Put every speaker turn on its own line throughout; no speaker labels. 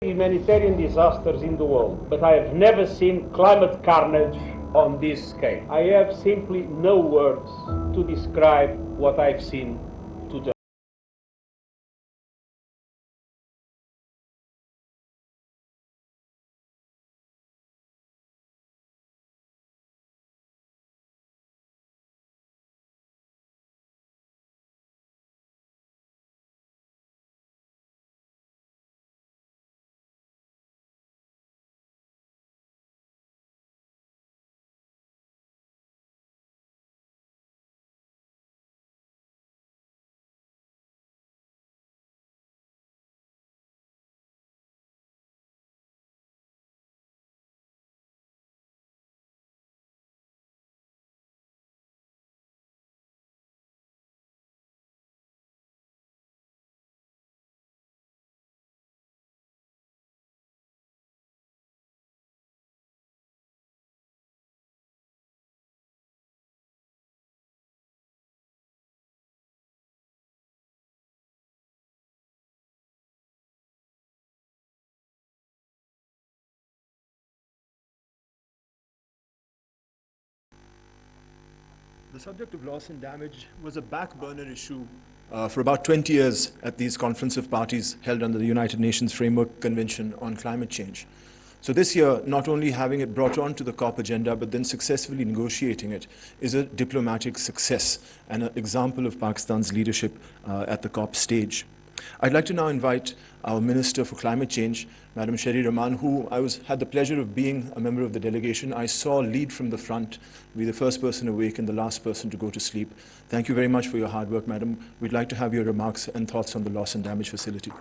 Humanitarian disasters in the world, but I have never seen climate carnage on this scale. I have simply no words to describe what I've seen today.
The subject of loss and damage was a back burner issue for about 20 years at these conference of parties held under the United Nations Framework Convention on Climate Change. So this year, not only having it brought onto the COP agenda, but then successfully negotiating it is a diplomatic success and an example of Pakistan's leadership at the COP stage. I'd like to now invite our Minister for Climate Change, Madam Sherry Rahman, who had the pleasure of being a member of the delegation. I saw lead from the front, be the first person awake and the last person to go to sleep. Thank you very much for your hard work, Madam. We'd like to have your remarks and thoughts on the loss and damage facility.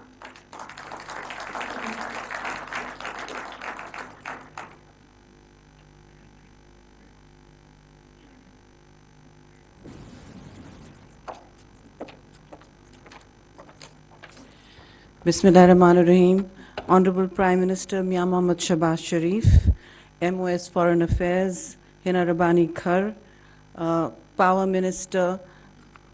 Bismillahirrahmanirrahim. Honorable Prime Minister Mia Mohammad Shahbaz Sharif, MOS Foreign Affairs, Hina Rabbani Khar, Power Minister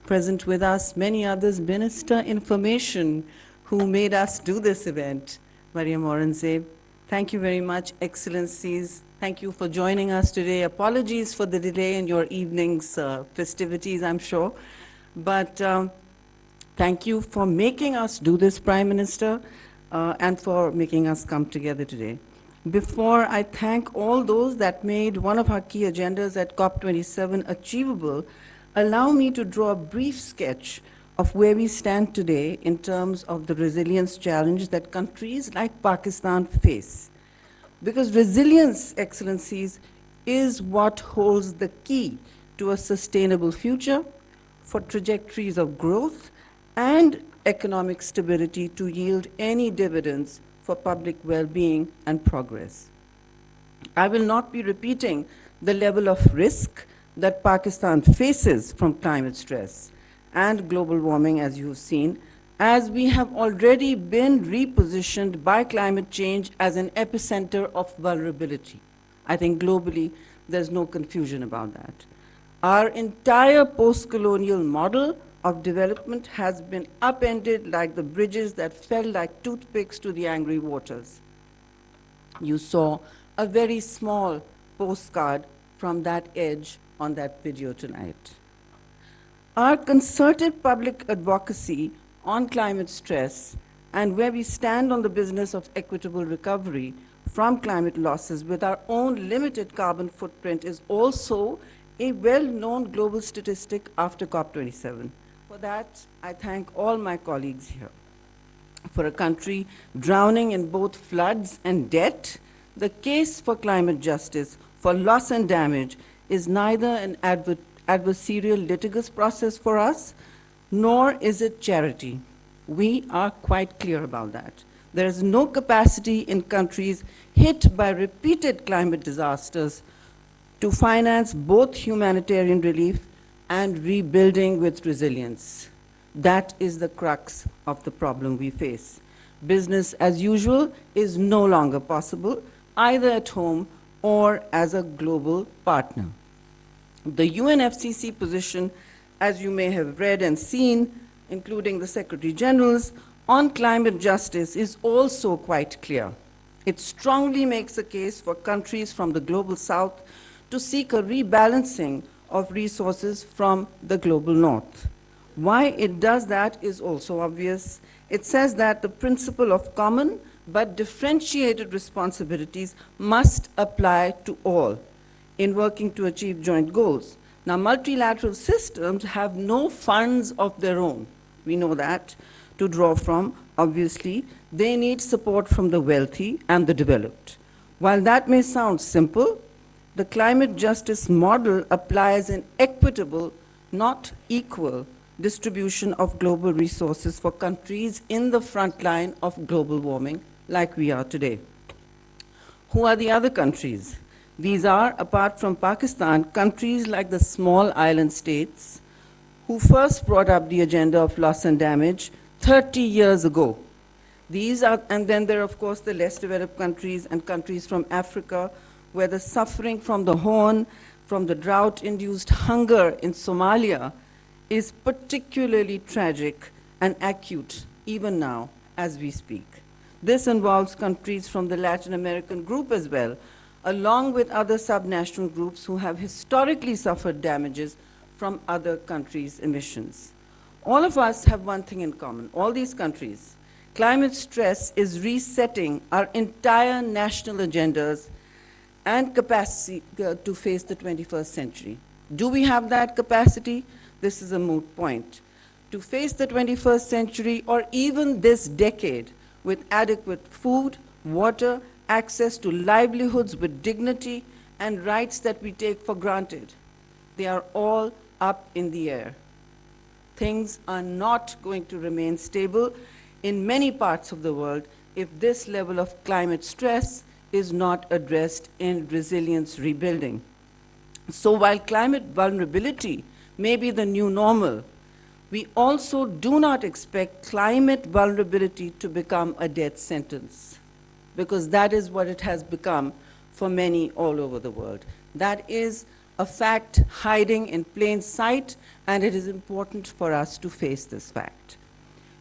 present with us, many others, Minister Information who made us do this event, Mariam Aurangzeb. Thank you very much, Excellencies. Thank you for joining us today. Apologies for the delay in your evening's festivities, I'm sure. But thank you for making us do this, Prime Minister, and for making us come together today. Before I thank all those that made one of our key agendas at COP27 achievable, allow me to draw a brief sketch of where we stand today in terms of the resilience challenge that countries like Pakistan face. Because resilience, Excellencies, is what holds the key to a sustainable future, for trajectories of growth, and economic stability to yield any dividends for public well-being and progress. I will not be repeating the level of risk that Pakistan faces from climate stress and global warming, as you've seen, as we have already been repositioned by climate change as an epicenter of vulnerability. I think globally, there's no confusion about that. Our entire post-colonial model of development has been upended like the bridges that fell like toothpicks to the angry waters. You saw a very small postcard from that edge on that video tonight. Our concerted public advocacy on climate stress and where we stand on the business of equitable recovery from climate losses with our own limited carbon footprint is also a well-known global statistic after COP27. For that, I thank all my colleagues here. For a country drowning in both floods and debt, the case for climate justice, for loss and damage, is neither an adversarial litigious process for us, nor is it charity. We are quite clear about that. There is no capacity in countries hit by repeated climate disasters to finance both humanitarian relief and rebuilding with resilience. That is the crux of the problem we face. Business as usual is no longer possible, either at home or as a global partner. The UNFCCC position, as you may have read and seen, including the Secretary General's, on climate justice is also quite clear. It strongly makes a case for countries from the global south to seek a rebalancing of resources from the global north. Why it does that is also obvious. It says that the principle of common but differentiated responsibilities must apply to all in working to achieve joint goals. Now, multilateral systems have no funds of their own. We know that, to draw from. Obviously, they need support from the wealthy and the developed. While that may sound simple, the climate justice model applies an equitable, not equal, distribution of global resources for countries in the front line of global warming, like we are today. Who are the other countries? These are, apart from Pakistan, countries like the small island states who first brought up the agenda of loss and damage 30 years ago. These are, and then there are, of course, the less developed countries and countries from Africa where the suffering from the Horn, from the drought-induced hunger in Somalia is particularly tragic and acute even now as we speak. This involves countries from the Latin American group as well, along with other subnational groups who have historically suffered damages from other countries' emissions. All of us have one thing in common, all these countries. Climate stress is resetting our entire national agendas and capacity to face the 21st century. Do we have that capacity? This is a moot point. To face the 21st century or even this decade with adequate food, water, access to livelihoods with dignity and rights that we take for granted. They are all up in the air. Things are not going to remain stable in many parts of the world if this level of climate stress is not addressed in resilience rebuilding. So while climate vulnerability may be the new normal, we also do not expect climate vulnerability to become a death sentence, because that is what it has become for many all over the world. That is a fact hiding in plain sight, and it is important for us to face this fact.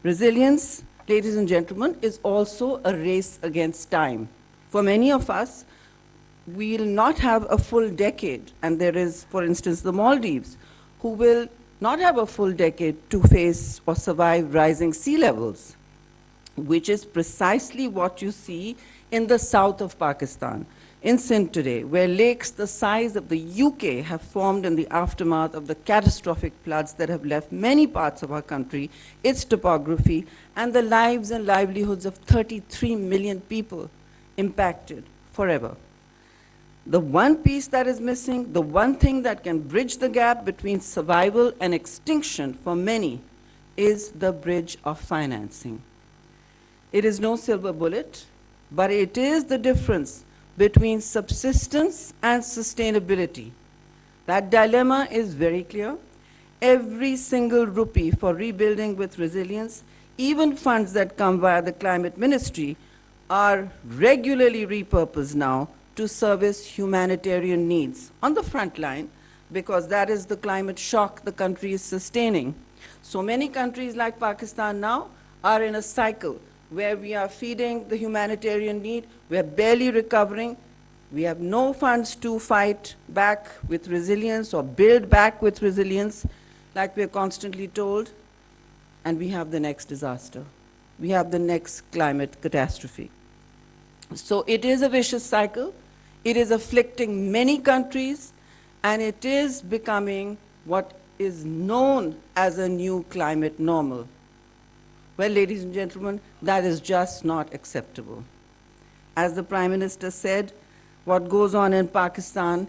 Resilience, ladies and gentlemen, is also a race against time. For many of us, we will not have a full decade, and there is, for instance, the Maldives, who will not have a full decade to face or survive rising sea levels, which is precisely what you see in the south of Pakistan, in Sindh today, where lakes the size of the UK have formed in the aftermath of the catastrophic floods that have left many parts of our country, its topography, and the lives and livelihoods of 33 million people impacted forever. The one piece that is missing, the one thing that can bridge the gap between survival and extinction for many, is the bridge of financing. It is no silver bullet, but it is the difference between subsistence and sustainability. That dilemma is very clear. Every single rupee for rebuilding with resilience, even funds that come via the climate ministry, are regularly repurposed now to service humanitarian needs on the front line, because that is the climate shock the country is sustaining. So many countries like Pakistan now are in a cycle where we are feeding the humanitarian need, we are barely recovering, we have no funds to fight back with resilience or build back with resilience, like we are constantly told, and we have the next disaster. We have the next climate catastrophe. So it is a vicious cycle. It is afflicting many countries, and it is becoming what is known as a new climate normal. Well, ladies and gentlemen, that is just not acceptable. As the Prime Minister said, what goes on in Pakistan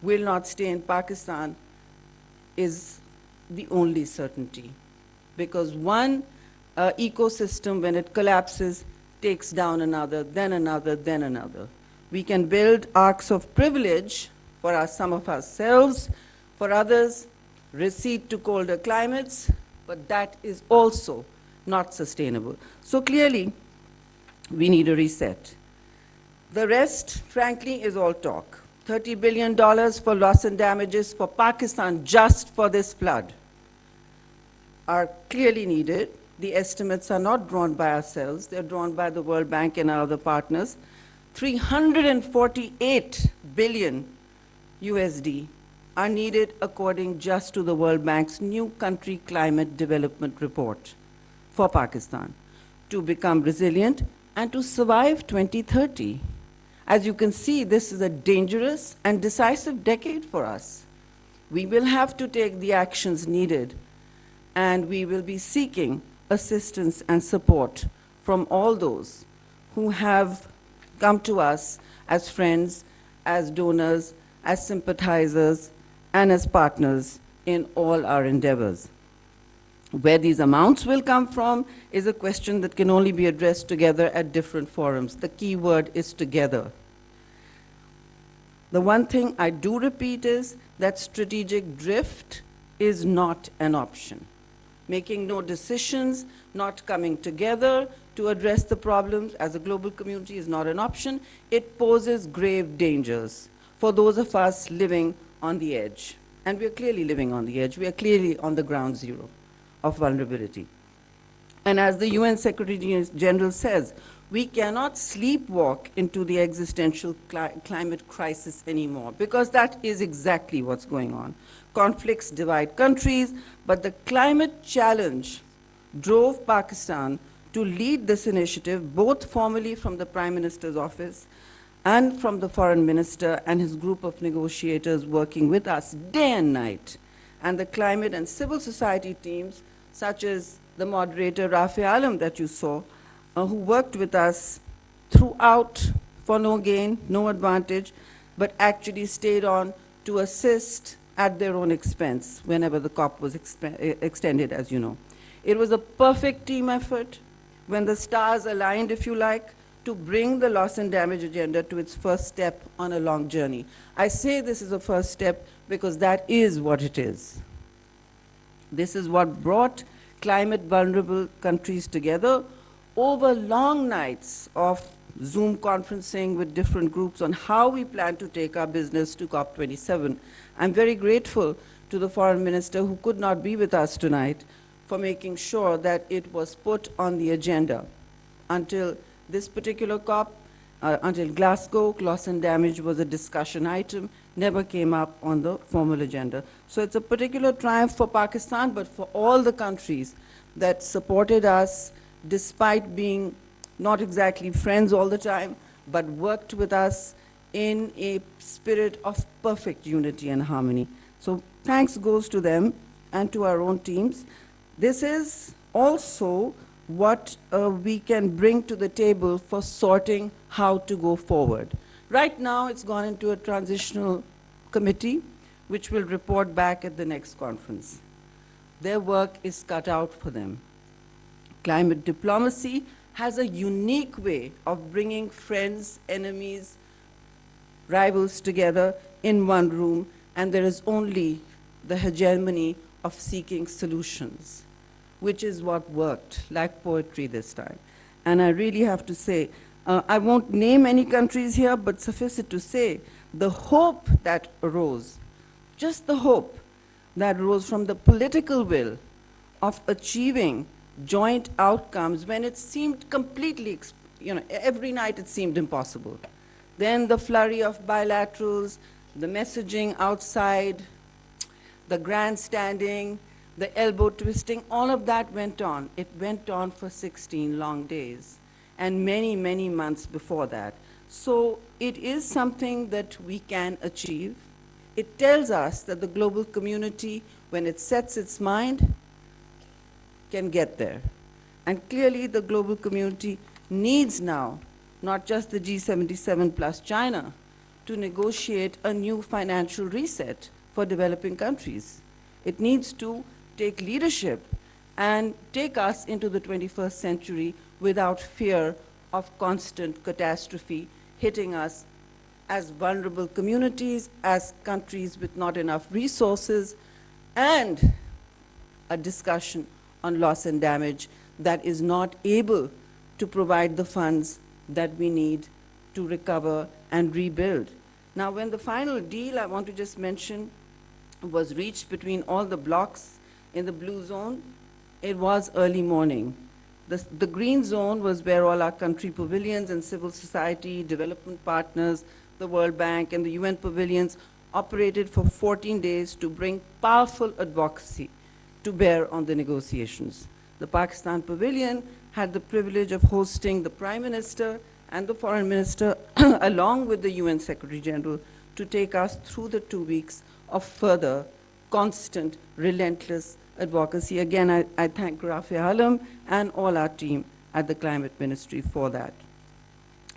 will not stay in Pakistan is the only certainty, because one ecosystem, when it collapses, takes down another, then another, then another. We can build arcs of privilege for some of ourselves, for others, recede to colder climates, but that is also not sustainable. So clearly, we need a reset. The rest, frankly, is all talk. $30 billion for loss and damages for Pakistan just for this flood are clearly needed, the estimates are not drawn by ourselves, they're drawn by the World Bank and our other partners, 348 billion USD are needed according just to the World Bank's new country climate development report for Pakistan to become resilient and to survive 2030. As you can see, this is a dangerous and decisive decade for us. We will have to take the actions needed, and we will be seeking assistance and support from all those who have come to us as friends, as donors, as sympathizers, and as partners in all our endeavors. Where these amounts will come from is a question that can only be addressed together at different forums. The key word is together. The one thing I do repeat is that strategic drift is not an option. Making no decisions, not coming together to address the problems as a global community is not an option. It poses grave dangers for those of us living on the edge. And we are clearly living on the edge. We are clearly on the ground zero of vulnerability. And as the UN Secretary General says, we cannot sleepwalk into the existential climate crisis anymore, because that is exactly what's going on. Conflicts divide countries, but the climate challenge drove Pakistan to lead this initiative, both formally from the Prime Minister's office and from the Foreign Minister and his group of negotiators working with us day and night, and the climate and civil society teams, such as the moderator Rafi Alam that you saw, who worked with us throughout for no gain, no advantage, but actually stayed on to assist at their own expense whenever the COP was extended, as you know. It was a perfect team effort when the stars aligned, if you like, to bring the loss and damage agenda to its first step on a long journey. I say this is a first step because that is what it is. This is what brought climate vulnerable countries together over long nights of Zoom conferencing with different groups on how we plan to take our business to COP27. I'm very grateful to the Foreign Minister, who could not be with us tonight, for making sure that it was put on the agenda. Until this particular COP, until Glasgow, loss and damage was a discussion item, never came up on the formal agenda. So it's a particular triumph for Pakistan, but for all the countries that supported us, despite being not exactly friends all the time, but worked with us in a spirit of perfect unity and harmony. So thanks goes to them and to our own teams. This is also what we can bring to the table for sorting how to go forward. Right now, it's gone into a transitional committee, which will report back at the next conference. Their work is cut out for them. Climate diplomacy has a unique way of bringing friends, enemies, rivals together in one room, and there is only the hegemony of seeking solutions, which is what worked, like poetry this time. And I really have to say, I won't name any countries here, but suffice it to say, the hope that arose, just the hope that arose from the political will of achieving joint outcomes when it seemed completely, every night it seemed impossible. Then the flurry of bilaterals, the messaging outside, the grandstanding, the elbow twisting, all of that went on. It went on for 16 long days and many, many months before that. So it is something that we can achieve. It tells us that the global community, when it sets its mind, can get there. And clearly the global community needs now, not just the G77 plus China, to negotiate a new financial reset for developing countries. It needs to take leadership and take us into the 21st century without fear of constant catastrophe hitting us as vulnerable communities, as countries with not enough resources, and a discussion on loss and damage that is not able to provide the funds that we need to recover and rebuild. Now, when the final deal, I want to just mention, was reached between all the blocs in the blue zone, It was early morning. The green zone was where all our country pavilions and civil society, development partners, the World Bank, and the UN pavilions operated for 14 days to bring powerful advocacy to bear on the negotiations. The Pakistan Pavilion had the privilege of hosting the Prime Minister and the Foreign Minister, along with the UN Secretary General, to take us through the 2 weeks of further, constant, relentless advocacy. Again, I thank Rafi Alam and all our team at the Climate Ministry for that.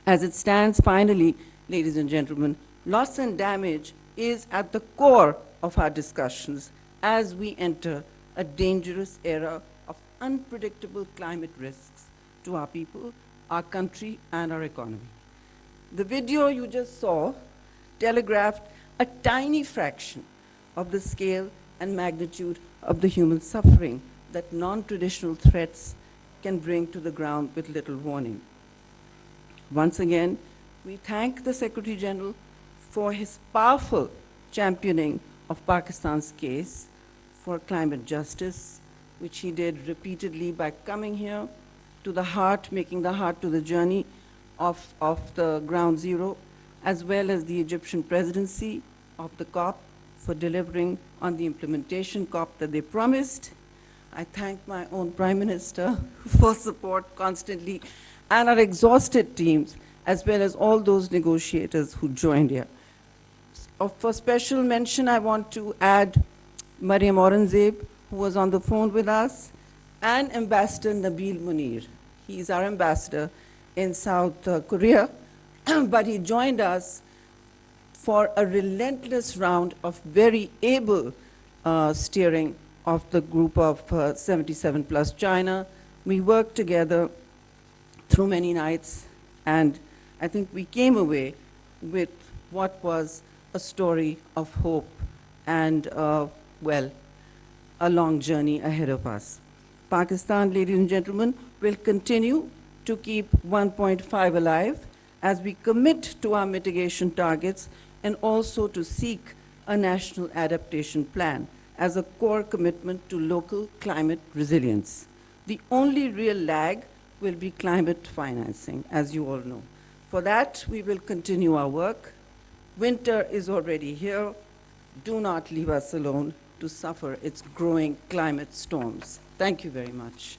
As it stands, finally, ladies and gentlemen, loss and damage is at the core of our discussions as we enter a dangerous era of unpredictable climate risks to our people, our country, and our economy. The video you just saw telegraphed a tiny fraction of the scale and magnitude of the human suffering that non-traditional threats can bring to the ground with little warning. Once again, we thank the Secretary General for his powerful championing of Pakistan's case for climate justice, which he did repeatedly by coming here to the heart, making the heart to the journey of the ground zero, as well as the Egyptian presidency of the COP for delivering on the implementation COP that they promised. I thank my own Prime Minister for support constantly, and our exhausted teams, as well as all those negotiators who joined here. For special mention, I want to add Mariam Aurangzeb, who was on the phone with us, and Ambassador Nabil Munir. He's our ambassador in South Korea, but he joined us for a relentless round of very able steering of the group of 77 plus China. We worked together through many nights, and I think we came away with what was a story of hope and, well, a long journey ahead of us. Pakistan, ladies and gentlemen, will continue to keep 1.5 alive as we commit to our mitigation targets and also to seek a national adaptation plan as a core commitment to local climate resilience. The only real lag will be climate financing, as you all know. For that, we will continue our work. Winter is already here. Do not leave us alone to suffer its growing climate storms. Thank you very much.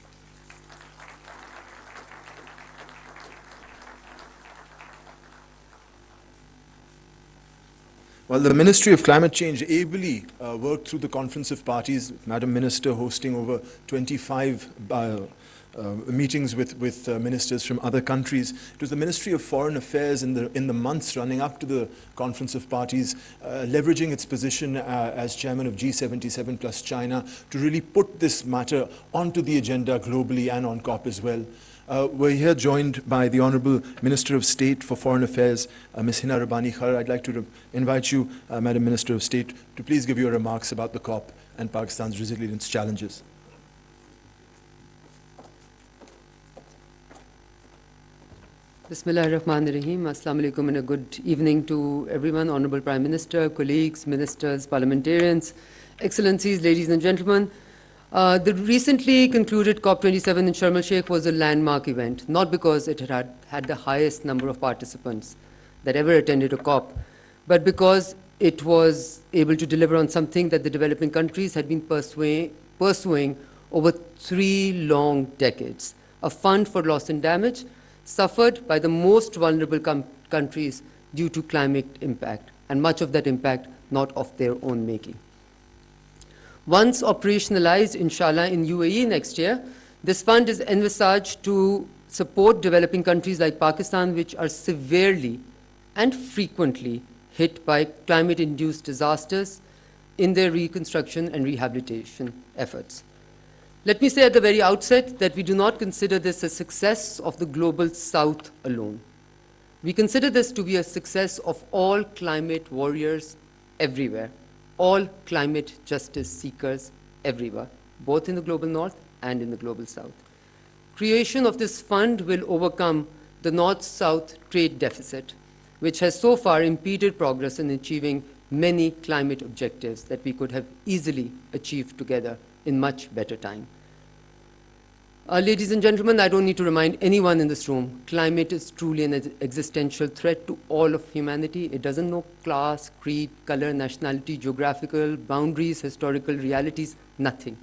Well, the Ministry of Climate Change ably worked through the Conference of Parties, Madam Minister hosting over 25 meetings with ministers from other countries. It was the Ministry of Foreign Affairs in the months running up to the Conference of Parties, leveraging its position as chairman of G77 plus China to really put this matter onto the agenda globally and on COP as well. We're here joined by the Honourable Minister of State for Foreign Affairs, Ms. Hina Rabbani Khar. I'd like to invite you, Madam Minister of State, to please give your remarks about the COP and Pakistan's resilience challenges.
Bismillah ar-Rahman ar-Rahim. Assalamu alaikum and a good evening to everyone, Honorable Prime Minister, colleagues, ministers, parliamentarians, excellencies, ladies and gentlemen. The recently concluded COP27 in Sharm el-Sheikh was a landmark event, not because it had the highest number of participants that ever attended a COP, but because it was able to deliver on something that the developing countries had been pursuing over 3 long decades, a fund for loss and damage suffered by the most vulnerable countries due to climate impact, and much of that impact not of their own making. Once operationalized, inshallah, in UAE next year, this fund is envisaged to support developing countries like Pakistan, which are severely and frequently hit by climate-induced disasters in their reconstruction and rehabilitation efforts. Let me say at the very outset that we do not consider this a success of the global South alone. We consider this to be a success of all climate warriors everywhere, all climate justice seekers everywhere, both in the global North and in the global South. Creation of this fund will overcome the North-South trade deficit, which has so far impeded progress in achieving many climate objectives that we could have easily achieved together in much better time. Ladies and gentlemen, I don't need to remind anyone in this room, climate is truly an existential threat to all of humanity. It doesn't know class, creed, color, nationality, geographical boundaries, historical realities, nothing.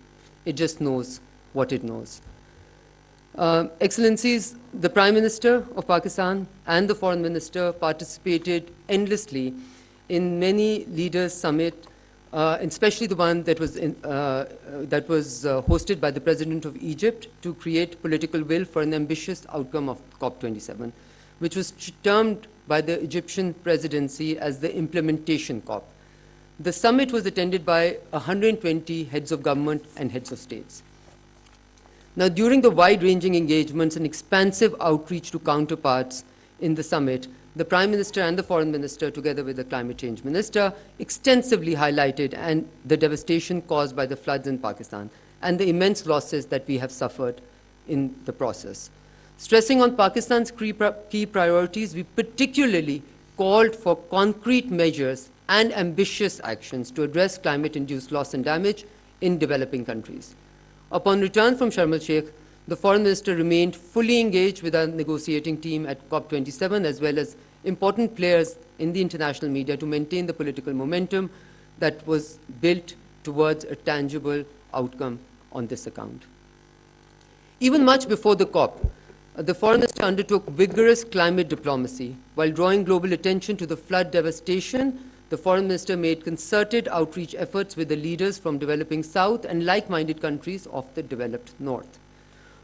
It just knows what it knows. Excellencies, the Prime Minister of Pakistan and the Foreign Minister participated endlessly in many leaders' summit, especially the one that was hosted by the President of Egypt to create political will for an ambitious outcome of COP27, which was termed by the Egyptian presidency as the implementation COP. The summit was attended by 120 heads of government and heads of states. Now, during the wide-ranging engagements and expansive outreach to counterparts in the summit, the Prime Minister and the Foreign Minister, together with the Climate Change Minister, extensively highlighted the devastation caused by the floods in Pakistan and the immense losses that we have suffered in the process. Stressing on Pakistan's key priorities, we particularly called for concrete measures and ambitious actions to address climate-induced loss and damage in developing countries. Upon return from Sharm el-Sheikh, the Foreign Minister remained fully engaged with our negotiating team at COP27, as well as important players in the international media, to maintain the political momentum that was built towards a tangible outcome on this account. Even much before the COP, the Foreign Minister undertook vigorous climate diplomacy. While drawing global attention to the flood devastation, the Foreign Minister made concerted outreach efforts with the leaders from developing South and like-minded countries of the developed North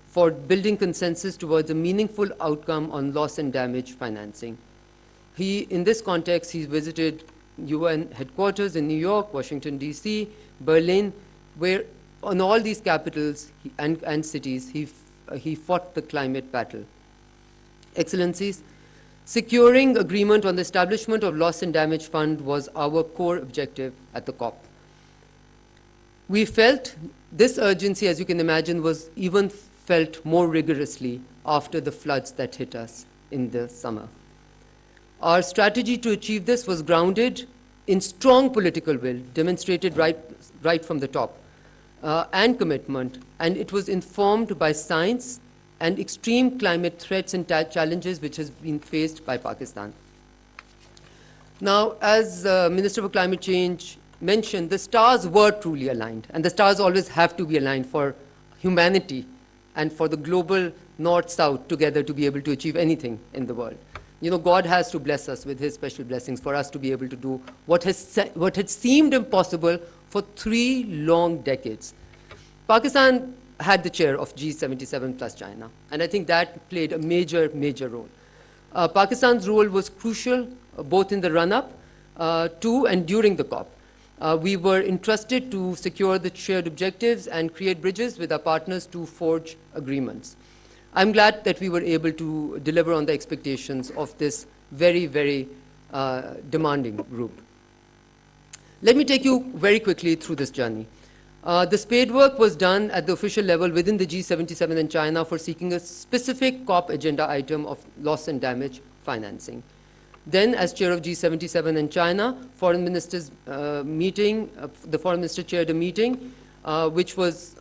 for building consensus towards a meaningful outcome on loss and damage financing. In this context, he visited UN headquarters in New York, Washington, D.C., Berlin, where on all these capitals and cities, he fought the climate battle. Excellencies, securing agreement on the establishment of Loss and Damage Fund was our core objective at the COP. We felt this urgency, as you can imagine, was even felt more rigorously after the floods that hit us in the summer. Our strategy to achieve this was grounded in strong political will, demonstrated right from the top, and commitment, and it was informed by science and extreme climate threats and challenges which has been faced by Pakistan. Now, as Minister for Climate Change mentioned, the stars were truly aligned, and the stars always have to be aligned for humanity and for the global North-South together to be able to achieve anything in the world. You know, God has to bless us with His special blessings for us to be able to do what had seemed impossible for 3 long decades. Pakistan had the chair of G77 plus China, and I think that played a major, major role. Pakistan's role was crucial both in the run-up to and during the COP. We were entrusted to secure the shared objectives and create bridges with our partners to forge agreements. I'm glad that we were able to deliver on the expectations of this very, very demanding group. Let me take you very quickly through this journey. The spade work was done at the official level within the G77 and China for seeking a specific COP agenda item of loss and damage financing. Then, as chair of G77 and China, foreign ministers meeting, the foreign minister chaired a meeting which was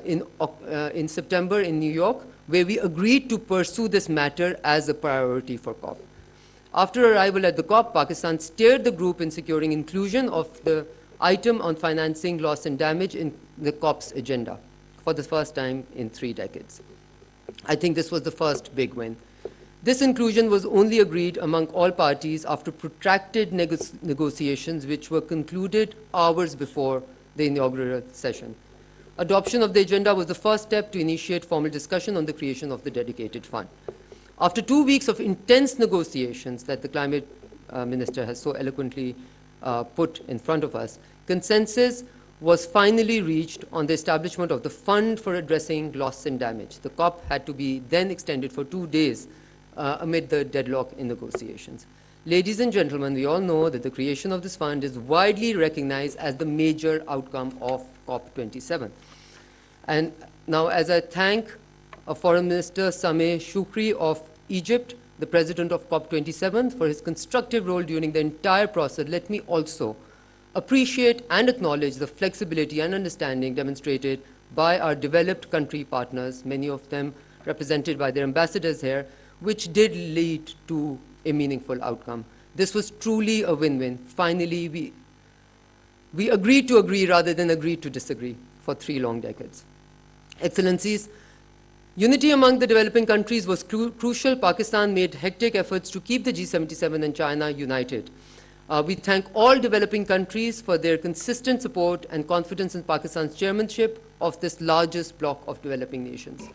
in September in New York, where we agreed to pursue this matter as a priority for COP. After arrival at the COP, Pakistan steered the group in securing inclusion of the item on financing loss and damage in the COP's agenda for the first time in 3 decades. I think this was the first big win. This inclusion was only agreed among all parties after protracted negotiations which were concluded hours before the inaugural session. Adoption of the agenda was the first step to initiate formal discussion on the creation of the dedicated fund. After 2 weeks of intense negotiations that the climate minister has so eloquently put in front of us, consensus was finally reached on the establishment of the fund for addressing loss and damage. The COP had to be then extended for 2 days amid the deadlock in negotiations. Ladies and gentlemen, we all know that the creation of this fund is widely recognized as the major outcome of COP27. And now, as I thank Foreign Minister Sameh Shoukry of Egypt, the president of COP27, for his constructive role during the entire process, let me also appreciate and acknowledge the flexibility and understanding demonstrated by our developed country partners, many of them represented by their ambassadors here, which did lead to a meaningful outcome. This was truly a win-win. Finally, we agreed to agree rather than agreed to disagree for 3 long decades. Excellencies, unity among the developing countries was crucial. Pakistan made hectic efforts to keep the G77 and China united. We thank all developing countries for their consistent support and confidence in Pakistan's chairmanship of this largest bloc of developing nations.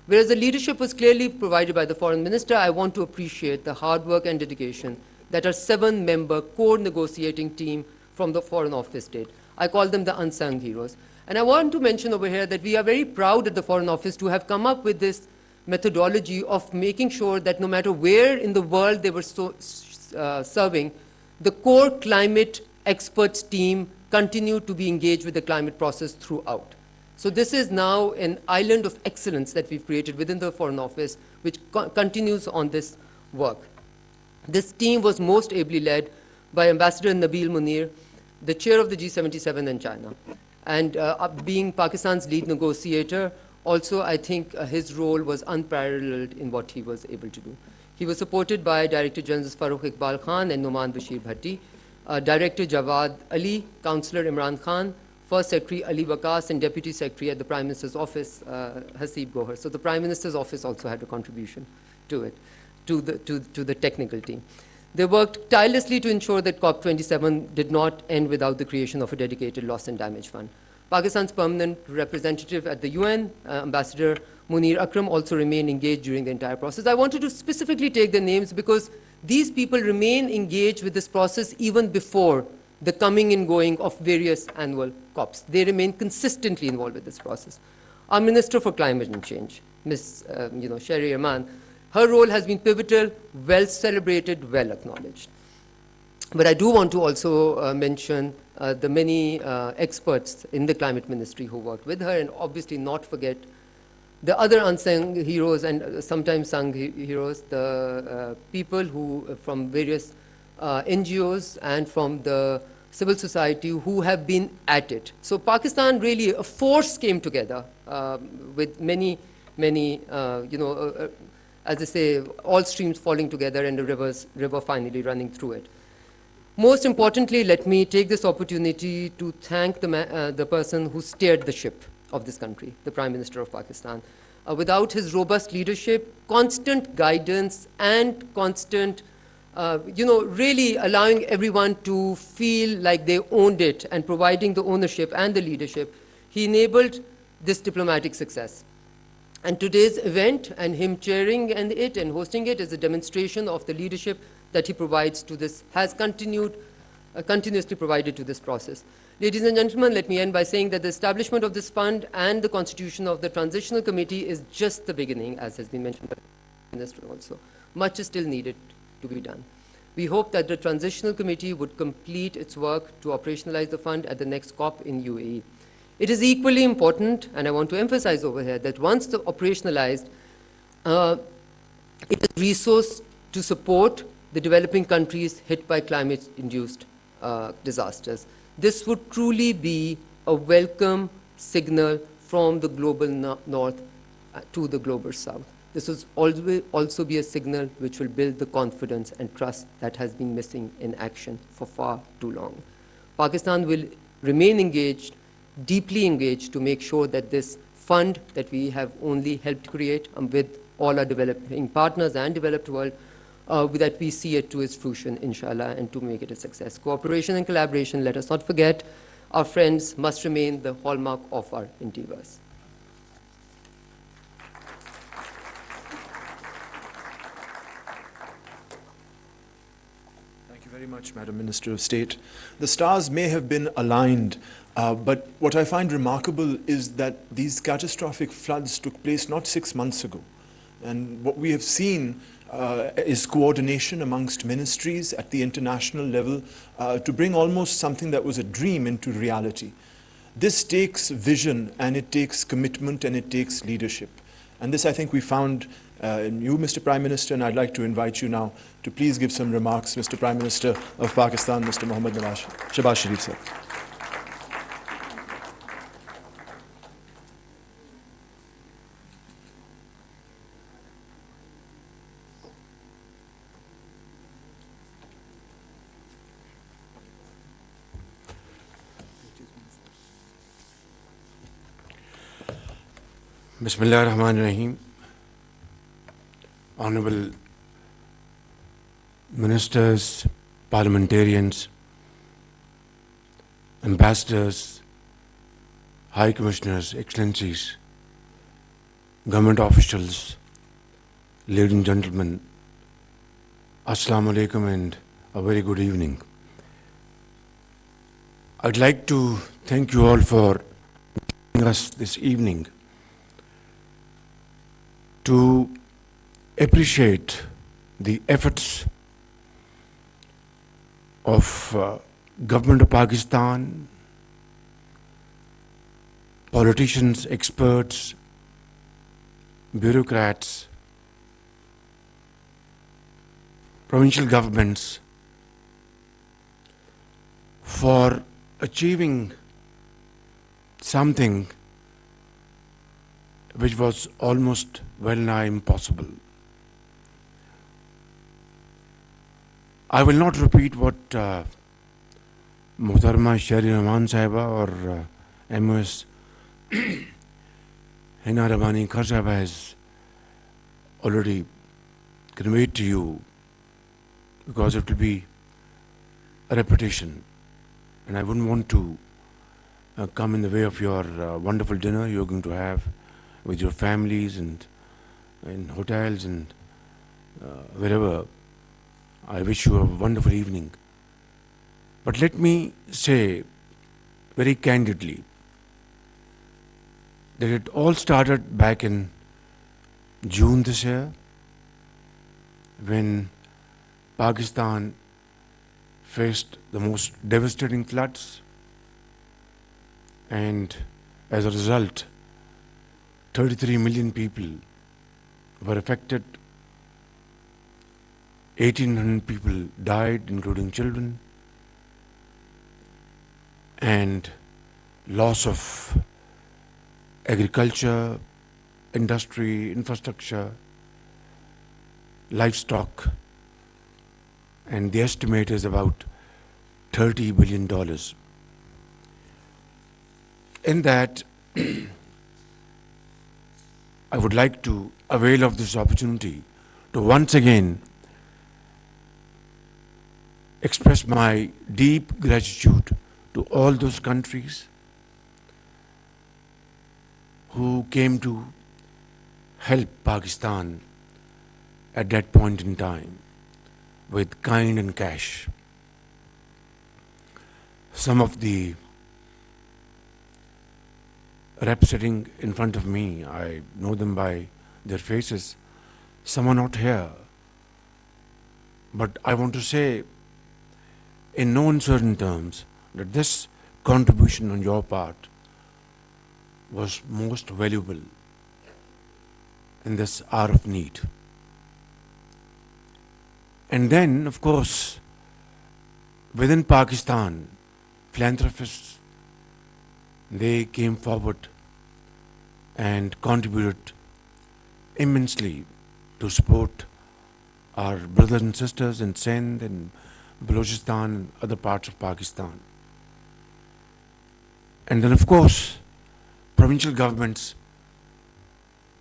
Whereas the leadership was clearly provided by the foreign minister, I want to appreciate the hard work and dedication that our 7-member core negotiating team from the Foreign Office did. I call them the unsung heroes. And I want to mention over here that we are very proud at the Foreign Office to have come up with this methodology of making sure that no matter where in the world they were serving, the core climate experts team continued to be engaged with the climate process throughout. So this is now an island of excellence that we've created within the Foreign Office, which continues on this work. This team was most ably led by Ambassador Nabil Munir, the chair of the G77 in China. And being Pakistan's lead negotiator, also I think his role was unparalleled in what he was able to do. He was supported by Director Generals Farooq Iqbal Khan and Noman Bashir Bhatti, Director Jawad Ali, Councillor Imran Khan, First Secretary Ali Waqas, and Deputy Secretary at the Prime Minister's Office, Haseeb Gohar. So the Prime Minister's Office also had a contribution to it, to the technical team. They worked tirelessly to ensure that COP27 did not end without the creation of a dedicated loss and damage fund. Pakistan's permanent representative at the UN, Ambassador Munir Akram, also remained engaged during the entire process. I wanted to specifically take their names because these people remain engaged with this process even before the coming and going of various annual COPs. They remain consistently involved with this process. Our Minister for Climate Change, Ms. Sherry Rahman, her role has been pivotal, well celebrated, well acknowledged. But I do want to also mention the many experts in the climate ministry who worked with her, and obviously not forget the other unsung heroes and sometimes sung heroes, the people who from various NGOs and from the civil society who have been at it. So Pakistan really, a force came together with many, as I say, all streams falling together and the river finally running through it. Most importantly, let me take this opportunity to thank the person who steered the ship of this country, the Prime Minister of Pakistan. Without his robust leadership, constant guidance, and constant, really allowing everyone to feel like they owned it and providing the ownership and the leadership, he enabled this diplomatic success. And today's event and him chairing it and hosting it is a demonstration of the leadership that he provides to this, has continuously provided to this process. Ladies and gentlemen, let me end by saying that the establishment of this fund and the constitution of the Transitional Committee is just the beginning, as has been mentioned by the Minister also. Much is still needed to be done. We hope that the Transitional Committee would complete its work to operationalize the fund at the next COP in UAE. It is equally important, and I want to emphasize over here, that once operationalized, it is resourced to support the developing countries hit by climate-induced disasters. This would truly be a welcome signal from the global north to the global south. This will also be a signal which will build the confidence and trust that has been missing in action for far too long. Pakistan will remain engaged, deeply engaged, to make sure that this fund that we have only helped create with all our developing partners and developed world, that we see it to its fruition, inshallah, and to make it a success. Cooperation and collaboration, let us not forget, our friends, must remain the hallmark of our endeavors.
Thank you very much, Madam Minister of State. The stars may have been aligned, but what I find remarkable is that these catastrophic floods took place not 6 months ago. And what we have seen is coordination amongst ministries at the international level to bring almost something that was a dream into reality. This takes vision, and it takes commitment, and it takes leadership. And this, I think, we found in you, Mr. Prime Minister, and I'd like to invite you now to please give some remarks, Mr. Prime Minister of Pakistan, Mr. Mohammad Shahbaz Sharif, sir.
Bismillah ar-Rahman ar-Rahim. Honorable ministers, parliamentarians, ambassadors, high commissioners, excellencies, government officials, ladies and gentlemen, Assalamu alaikum and a very good evening. I'd like to thank you all for joining us this evening to appreciate the efforts of government of Pakistan, politicians, experts, bureaucrats, provincial governments for achieving something which was almost well nigh impossible. I will not repeat what Muhtarma Shari Rahman Sahiba or MOS Hina Rabani Khar Sahiba has already conveyed to you, because it will be a repetition, and I wouldn't want to come in the way of your wonderful dinner you're going to have with your families and in hotels and wherever. I wish you a wonderful evening. But let me say very candidly that it all started back in June this year, when Pakistan faced the most devastating floods, and as a result 33 million people were affected, 1,800 people died, including children, and loss of agriculture, industry, infrastructure, livestock, and the estimate is about $30 billion. In that, I would like to avail of this opportunity to once again express my deep gratitude to all those countries who came to help Pakistan at that point in time with kind and cash. Some of the reps sitting in front of me, I know them by their faces. Some are not here. But I want to say in no uncertain terms that this contribution on your part was most valuable in this hour of need. And then, of course, within Pakistan, philanthropists, they came forward and contributed immensely to support our brothers and sisters in Sindh and Balochistan and other parts of Pakistan. And then, of course, provincial governments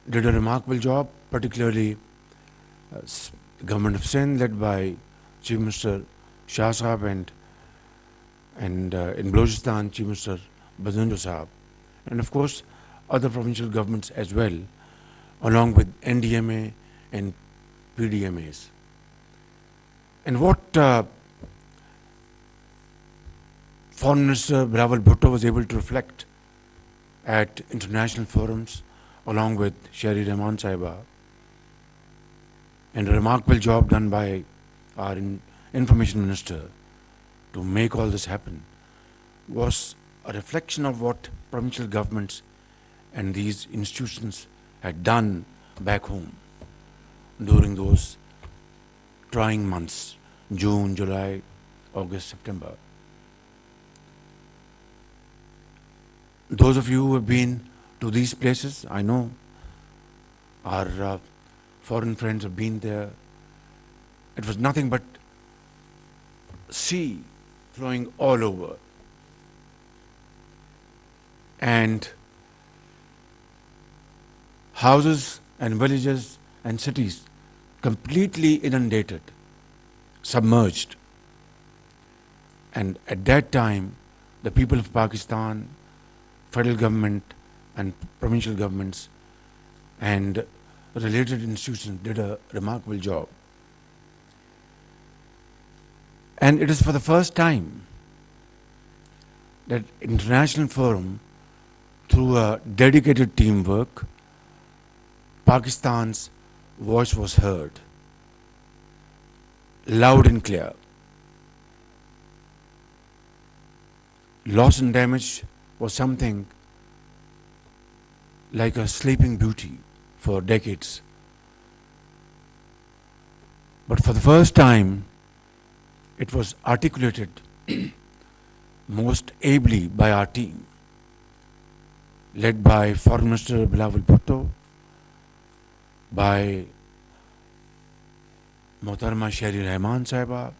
did a remarkable job, particularly the government of Sindh, led by Chief Minister Shah Sahab, and in Balochistan, Chief Minister Bazindo Sahab, and of course other provincial governments as well, along with NDMA and PDMAs. And what Foreign Minister Bilawal Bhutto was able to reflect at international forums, along with Shari Rahman Sahiba, and a remarkable job done by our Information Minister to make all this happen, was a reflection of what provincial governments and these institutions had done back home during those trying months, June, July, August, September. Those of you who have been to these places, I know our foreign friends have been there. It was nothing but sea flowing all over. And houses and villages and cities completely inundated, submerged. And at that time, the people of Pakistan, federal government and provincial governments and related institutions did a remarkable job. And it is for the first time that international forum, through a dedicated teamwork, Pakistan's voice was heard, loud and clear. Loss and damage was something like a sleeping beauty for decades. But for the first time, it was articulated most ably by our team, led by Foreign Minister Bilawal Bhutto, by Mohtarama Shahri Rahman Sahiba,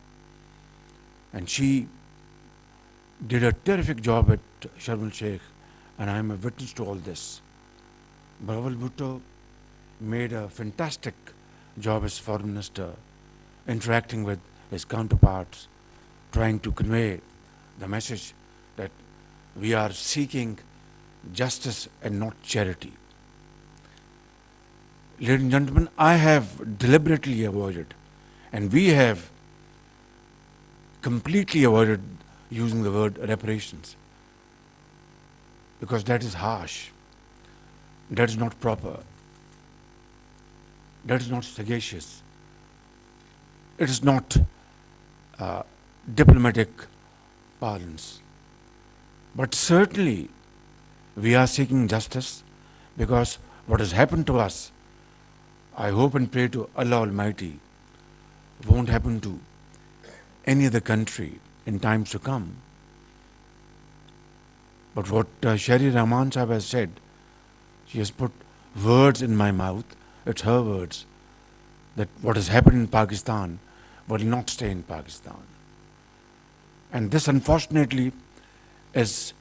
and she did a terrific job at Sharm el-Sheikh, and I am a witness to all this. Bilawal Bhutto made a fantastic job as Foreign Minister, interacting with his counterparts, trying to convey the message that we are seeking justice and not charity. Ladies and gentlemen, I have deliberately avoided, and we have completely avoided using the word reparations, because that is harsh, that is not proper, that is not sagacious, it is not diplomatic parlance. But certainly we are seeking justice, because what has happened to us, I hope and pray to Allah Almighty, won't happen to any other country in times to come. But what Shahri Rahman Sahib has said, she has put words in my mouth, it's her words, that what has happened in Pakistan will not stay in Pakistan. And this, unfortunately, is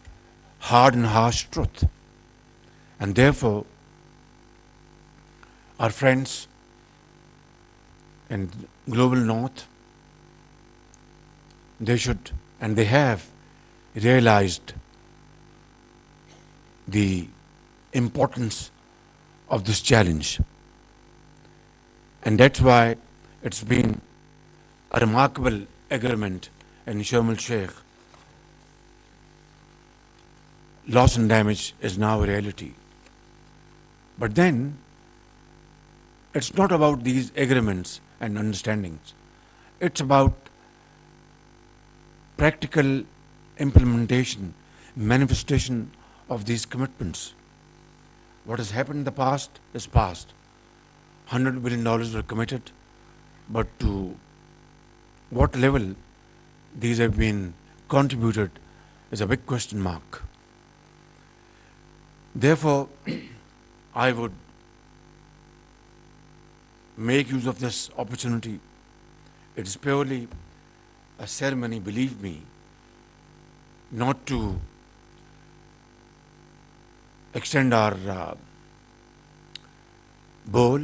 hard and harsh truth. And therefore, our friends in global north, they should, and they have realized the importance of this challenge. And that's why it's been a remarkable agreement in Sharm el-Sheikh. Loss and damage is now a reality. But then, it's not about these agreements and understandings. It's about practical implementation, manifestation of these commitments. What has happened in the past is past. $100 billion were committed, but to what level these have been contributed is a big question mark. Therefore, I would make use of this opportunity. It is purely a ceremony, believe me, not to extend our bowl,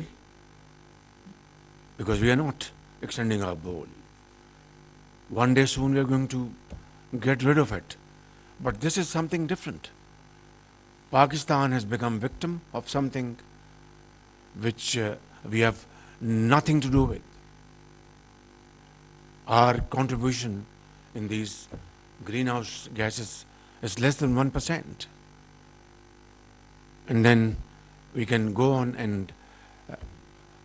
because we are not extending our bowl. One day soon we are going to get rid of it. But this is something different. Pakistan has become victim of something which we have nothing to do with. Our contribution in these greenhouse gases is less than 1%. And then we can go on and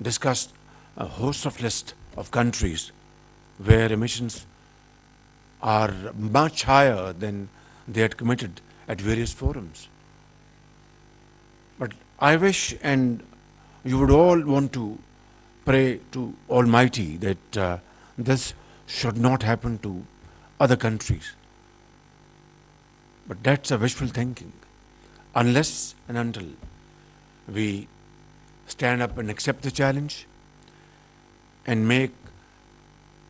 discuss a host of list of countries where emissions are much higher than they had committed at various forums. But I wish, and you would all want to pray to Almighty that this should not happen to other countries. But that's a wishful thinking. Unless and until we stand up and accept the challenge and make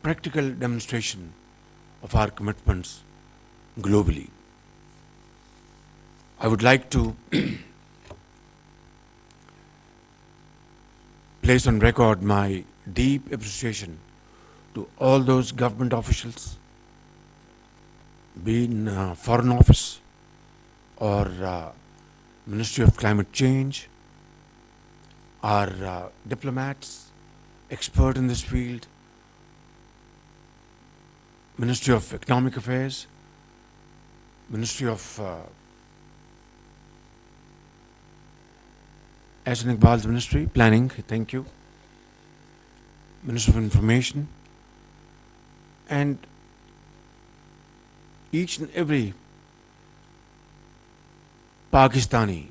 practical demonstration of our commitments globally. I would like to place on record my deep appreciation to all those government officials, be in Foreign Office or Ministry of Climate Change, our diplomats, expert in this field, Ministry of Economic Affairs, Ministry of Ahsan Iqbal's Ministry, Planning, thank you, Minister of Information, and each and every Pakistani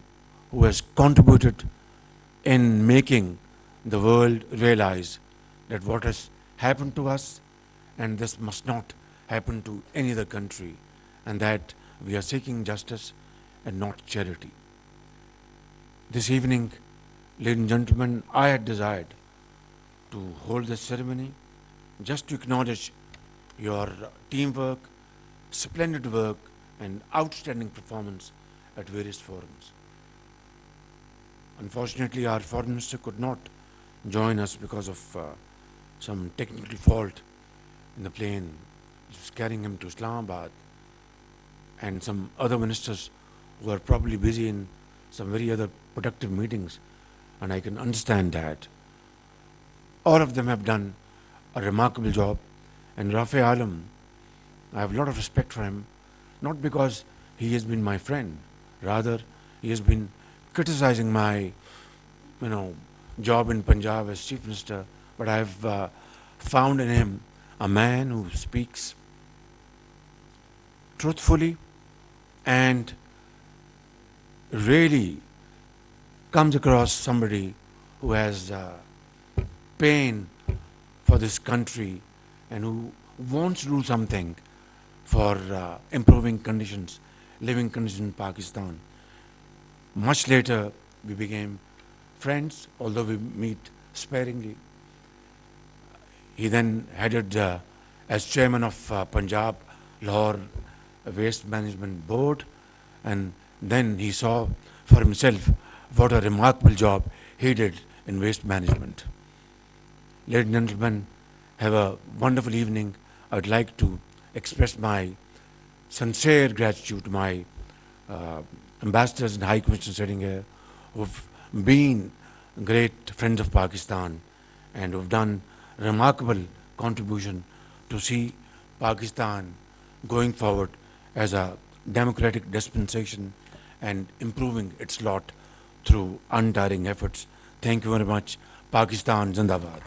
who has contributed in making the world realize that what has happened to us, and this must not happen to any other country, and that we are seeking justice and not charity. This evening, ladies and gentlemen, I had desired to hold this ceremony just to acknowledge your teamwork, splendid work, and outstanding performance at various forums. Unfortunately, our foreign minister could not join us because of some technical fault in the plane which was carrying him to Islamabad, and some other ministers who are probably busy in some very other productive meetings, and I can understand that. All of them have done a remarkable job, and Rafi Alam, I have a lot of respect for him, not because he has been my friend, rather he has been criticizing my job in Punjab as Chief Minister, but I have found in him a man who speaks truthfully and really comes across somebody who has pain for this country and who wants to do something for improving conditions, living conditions in Pakistan. Much later, we became friends, although we meet sparingly. He then headed as chairman of Punjab Lahore Waste Management Board, and then he saw for himself what a remarkable job he did in waste management. Ladies and gentlemen, have a wonderful evening. I would like to express my sincere gratitude to my ambassadors and high commissioners sitting here, who've been great friends of Pakistan and who've done remarkable contribution to see Pakistan going forward as a democratic dispensation and improving its lot through untiring efforts. Thank you very much. Pakistan Zindabad.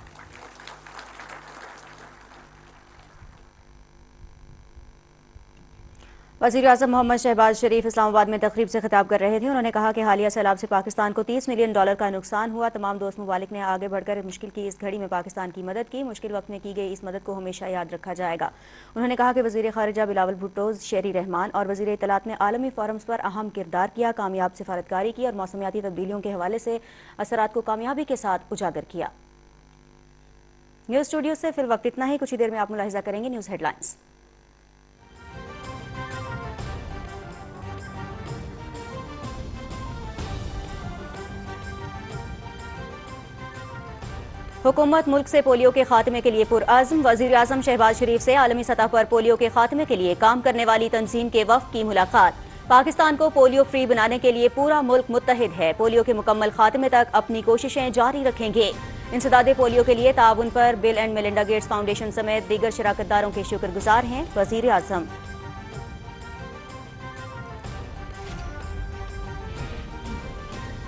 वज़ीर-ए-आज़म मोहम्मद शहबाज शरीफ इस्लामाबाद में तकरीब से खिताब कर रहे थे। उन्होंने कहा कि हालिया सैलाब से पाकिस्तान को $30 मिलियन का नुकसान हुआ। तमाम दोस्त ममालिक ने आगे बढ़कर मुश्किल की इस घड़ी में पाकिस्तान की मदद की। मुश्किल वक्त में की गई इस मदद को हमेशा याद रखा जाएगा। उन्होंने कहा कि वज़ीर ख़ारिजा बिलावल भुट्टो, शेरी रहमान और वज़ीर इत्तलात ने आलमी फोरम्स पर अहम किरदार किया, कामयाब सिफारतकारी की और मौसमियाती तब्दीलियों के हवाले से असरात को कामयाबी के साथ उजागर किया। न्यूज़ स्टूडियो से फिल वक्त इतना ही। कुछ ही देर में आप मुलाहिजा करेंगे न्यूज़ हेडलाइंस। हुकूमत मुल्क से पोलियो के खात्मे के लिए पुरअज़्म। वज़ीर आज़म शहबाज शरीफ से आलमी सतह पर पोलियो के खात्मे के लिए काम करने वाली तंजीम के वफ़द की मुलाकात। पाकिस्तान को पोलियो फ्री बनाने के लिए पूरा मुल्क मुत्तहिद है। पोलियो के मुकम्मल खात्मे तक अपनी कोशिशें जारी रखेंगे। इंसदादे पोलियो के लिए ताउन पर bill and Melinda Gates foundation समेत दीगर शराकतदारों के शुक्रगुजार हैं वज़ीर आज़म।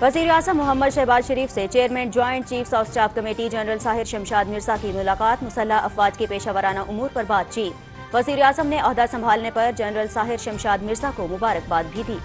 वज़ीर आज़म मोहम्मद शहबाज शरीफ से chairman joint chiefs of staff committee general Sahir Shamshad Mirza की मुलाकात। मुसल्लह अफवाज के पेशा वराना उमूर पर बातचीत। वज़ीर आज़म ने ओहदा संभालने पर जनरल साहिर शमशाद मिर्जा को मुबारकबाद भी दी।